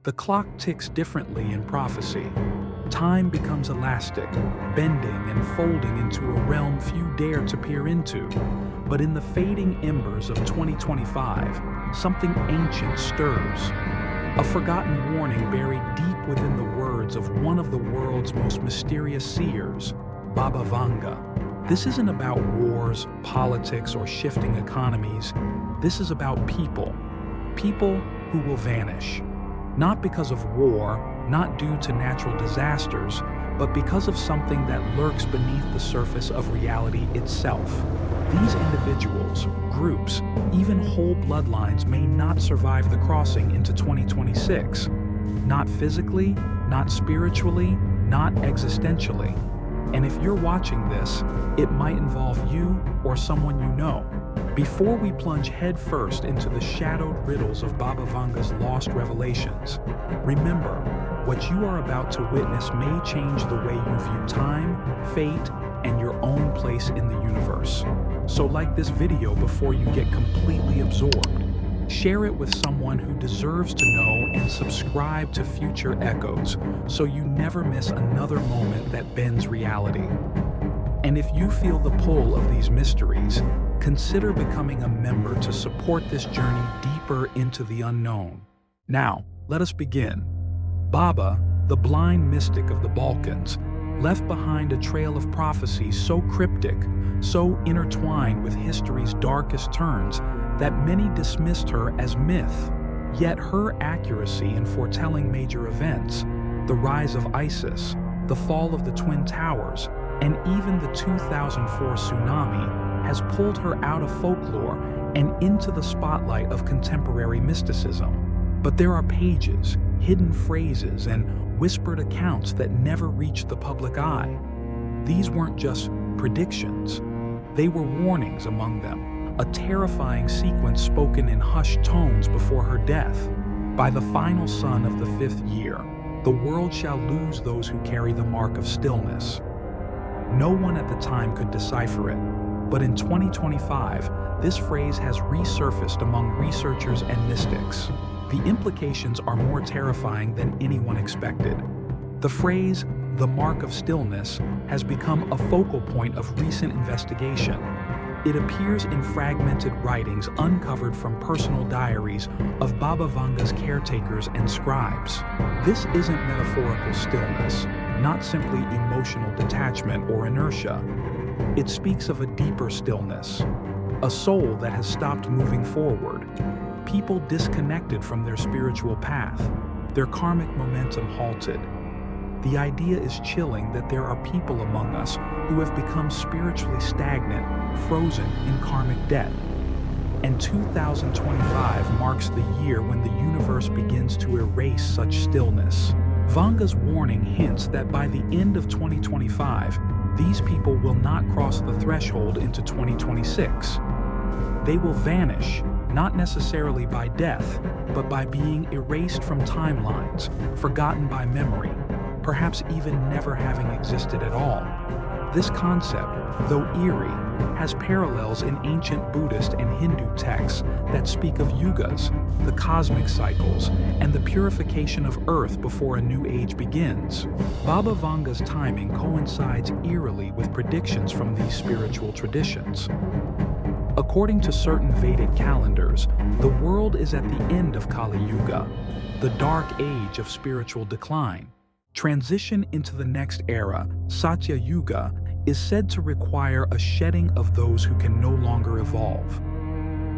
The clock ticks differently in prophecy. Time becomes elastic, bending and folding into a realm few dare to peer into. But in the fading embers of 2025, something ancient stirs. A forgotten warning buried deep within the words of one of the world's most mysterious seers, Baba Vanga. This isn't about wars, politics, or shifting economies. This is about people. People who will vanish. Not because of war, not due to natural disasters, but because of something that lurks beneath the surface of reality itself. These individuals, groups, even whole bloodlines may not survive the crossing into 2026. Not physically, not spiritually, not existentially. And if you're watching this, it might involve you or someone you know. Before we plunge headfirst into the shadowed riddles of Baba Vanga's lost revelations, remember, what you are about to witness may change the way you view time, fate, and your own place in the universe. So like this video before you get completely absorbed. Share it with someone who deserves to know, and subscribe to Future Echoes so you never miss another moment that bends reality. And if you feel the pull of these mysteries, consider becoming a member to support this journey deeper into the unknown. Now, let us begin. Baba, the blind mystic of the Balkans, left behind a trail of prophecies so cryptic, so intertwined with history's darkest turns, that many dismissed her as myth. Yet her accuracy in foretelling major events, the rise of ISIS, the fall of the Twin Towers, and even the 2004 tsunami, has pulled her out of folklore and into the spotlight of contemporary mysticism. But there are pages, hidden phrases, and whispered accounts that never reached the public eye. These weren't just predictions. They were warnings among them. A terrifying sequence spoken in hushed tones before her death. By the final sun of the 5th year, the world shall lose those who carry the mark of stillness. No one at the time could decipher it, but in 2025, this phrase has resurfaced among researchers and mystics. The implications are more terrifying than anyone expected. The phrase, the mark of stillness, has become a focal point of recent investigation. It appears in fragmented writings uncovered from personal diaries of Baba Vanga's caretakers and scribes. This isn't metaphorical stillness, not simply emotional detachment or inertia. It speaks of a deeper stillness, a soul that has stopped moving forward, people disconnected from their spiritual path, their karmic momentum halted. The idea is chilling that there are people among us who have become spiritually stagnant, frozen in karmic debt. And 2025 marks the year when the universe begins to erase such stillness. Vanga's warning hints that by the end of 2025, these people will not cross the threshold into 2026. They will vanish, not necessarily by death, but by being erased from timelines, forgotten by memory, perhaps even never having existed at all. This concept, though eerie, has parallels in ancient Buddhist and Hindu texts that speak of yugas, the cosmic cycles, and the purification of Earth before a new age begins. Baba Vanga's timing coincides eerily with predictions from these spiritual traditions. According to certain Vedic calendars, the world is at the end of Kali Yuga, the dark age of spiritual decline. Transition into the next era, Satya Yuga, is said to require a shedding of those who can no longer evolve.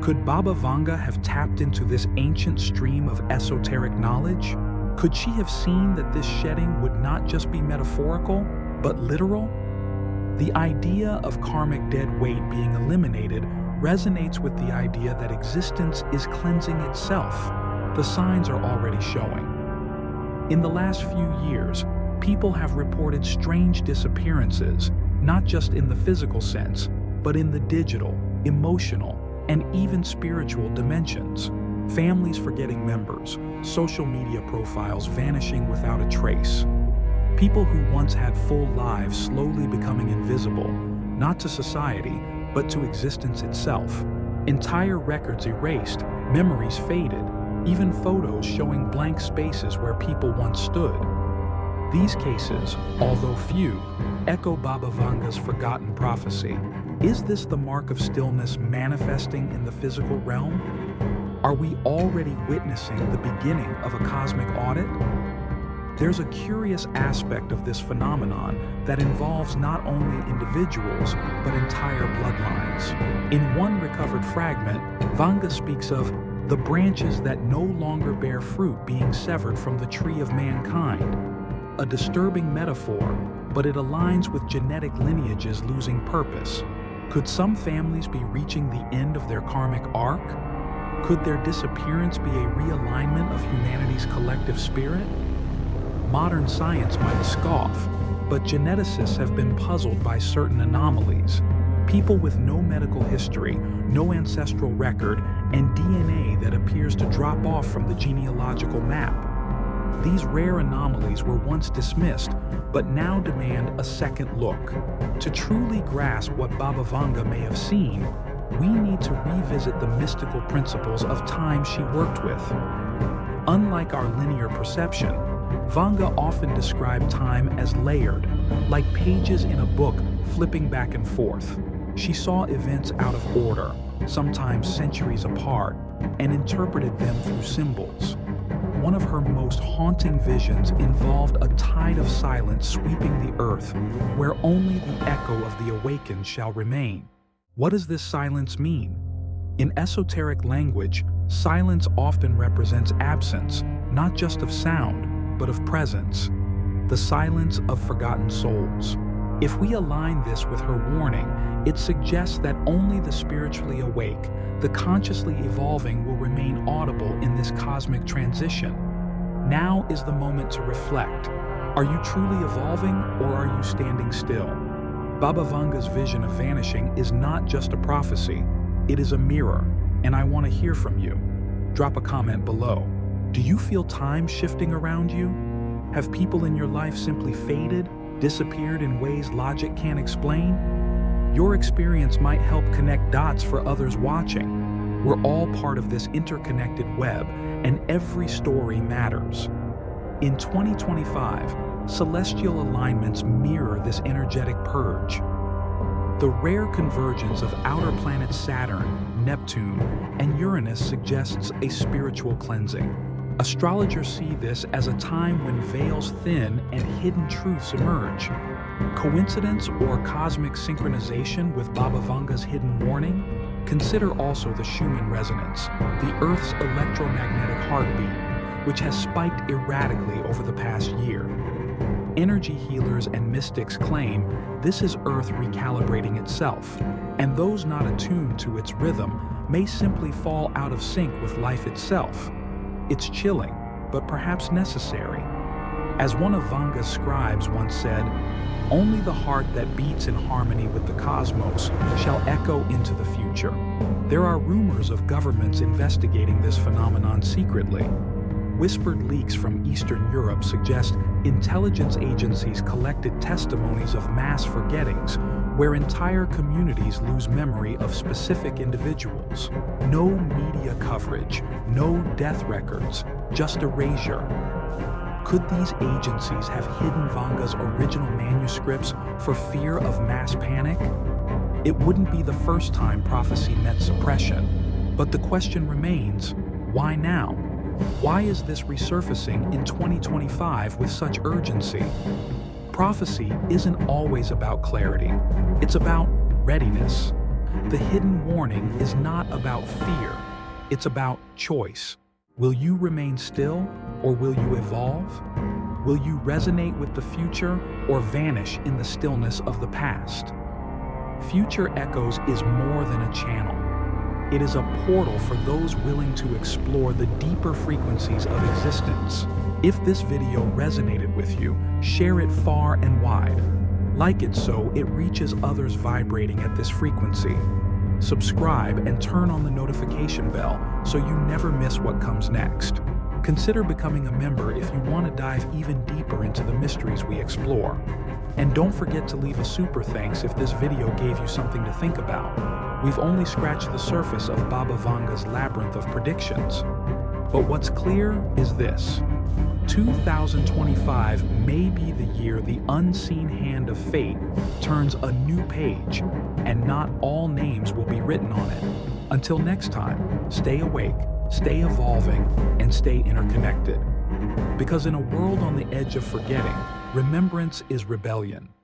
Could Baba Vanga have tapped into this ancient stream of esoteric knowledge? Could she have seen that this shedding would not just be metaphorical, but literal? The idea of karmic dead weight being eliminated resonates with the idea that existence is cleansing itself. The signs are already showing. In the last few years, people have reported strange disappearances, not just in the physical sense, but in the digital, emotional, and even spiritual dimensions. Families forgetting members, social media profiles vanishing without a trace. People who once had full lives slowly becoming invisible, not to society, but to existence itself. Entire records erased, memories faded, even photos showing blank spaces where people once stood. These cases, although few, echo Baba Vanga's forgotten prophecy. Is this the mark of stillness manifesting in the physical realm? Are we already witnessing the beginning of a cosmic audit? There's a curious aspect of this phenomenon that involves not only individuals, but entire bloodlines. In one recovered fragment, Vanga speaks of the branches that no longer bear fruit being severed from the tree of mankind. A disturbing metaphor, but it aligns with genetic lineages losing purpose. Could some families be reaching the end of their karmic arc? Could their disappearance be a realignment of humanity's collective spirit? Modern science might scoff, but geneticists have been puzzled by certain anomalies. People with no medical history, no ancestral record, and DNA that appears to drop off from the genealogical map. These rare anomalies were once dismissed, but now demand a second look. To truly grasp what Baba Vanga may have seen, we need to revisit the mystical principles of time she worked with. Unlike our linear perception, Vanga often described time as layered, like pages in a book flipping back and forth. She saw events out of order, sometimes centuries apart, and interpreted them through symbols. One of her most haunting visions involved a tide of silence sweeping the earth, where only the echo of the awakened shall remain. What does this silence mean? In esoteric language, silence often represents absence, not just of sound, but of presence. The silence of forgotten souls. If we align this with her warning, it suggests that only the spiritually awake, the consciously evolving, will remain audible in this cosmic transition. Now is the moment to reflect. Are you truly evolving, or are you standing still? Baba Vanga's vision of vanishing is not just a prophecy, it is a mirror, and I want to hear from you. Drop a comment below. Do you feel time shifting around you? Have people in your life simply faded, disappeared in ways logic can't explain? Your experience might help connect dots for others watching. We're all part of this interconnected web, and every story matters. In 2025, celestial alignments mirror this energetic purge. The rare convergence of outer planets Saturn, Neptune, and Uranus suggests a spiritual cleansing. Astrologers see this as a time when veils thin and hidden truths emerge. Coincidence or cosmic synchronization with Baba Vanga's hidden warning? Consider also the Schumann resonance, the Earth's electromagnetic heartbeat, which has spiked erratically over the past year. Energy healers and mystics claim this is Earth recalibrating itself, and those not attuned to its rhythm may simply fall out of sync with life itself. It's chilling, but perhaps necessary. As one of Vanga's scribes once said, "Only the heart that beats in harmony with the cosmos shall echo into the future." There are rumors of governments investigating this phenomenon secretly. Whispered leaks from Eastern Europe suggest intelligence agencies collected testimonies of mass forgettings, where entire communities lose memory of specific individuals. No media coverage, no death records, just erasure. Could these agencies have hidden Vanga's original manuscripts for fear of mass panic? It wouldn't be the first time prophecy met suppression, but the question remains, why now? Why is this resurfacing in 2025 with such urgency? Prophecy isn't always about clarity. It's about readiness. The hidden warning is not about fear. It's about choice. Will you remain still, or will you evolve? Will you resonate with the future, or vanish in the stillness of the past? Future Echoes is more than a channel. It is a portal for those willing to explore the deeper frequencies of existence. If this video resonated with you, share it far and wide. Like it so it reaches others vibrating at this frequency. Subscribe and turn on the notification bell so you never miss what comes next. Consider becoming a member if you want to dive even deeper into the mysteries we explore. And don't forget to leave a super thanks if this video gave you something to think about. We've only scratched the surface of Baba Vanga's labyrinth of predictions. But what's clear is this: 2025 may be the year the unseen hand of fate turns a new page, and not all names will be written on it. Until next time, stay awake, stay evolving, and stay interconnected. Because in a world on the edge of forgetting, remembrance is rebellion.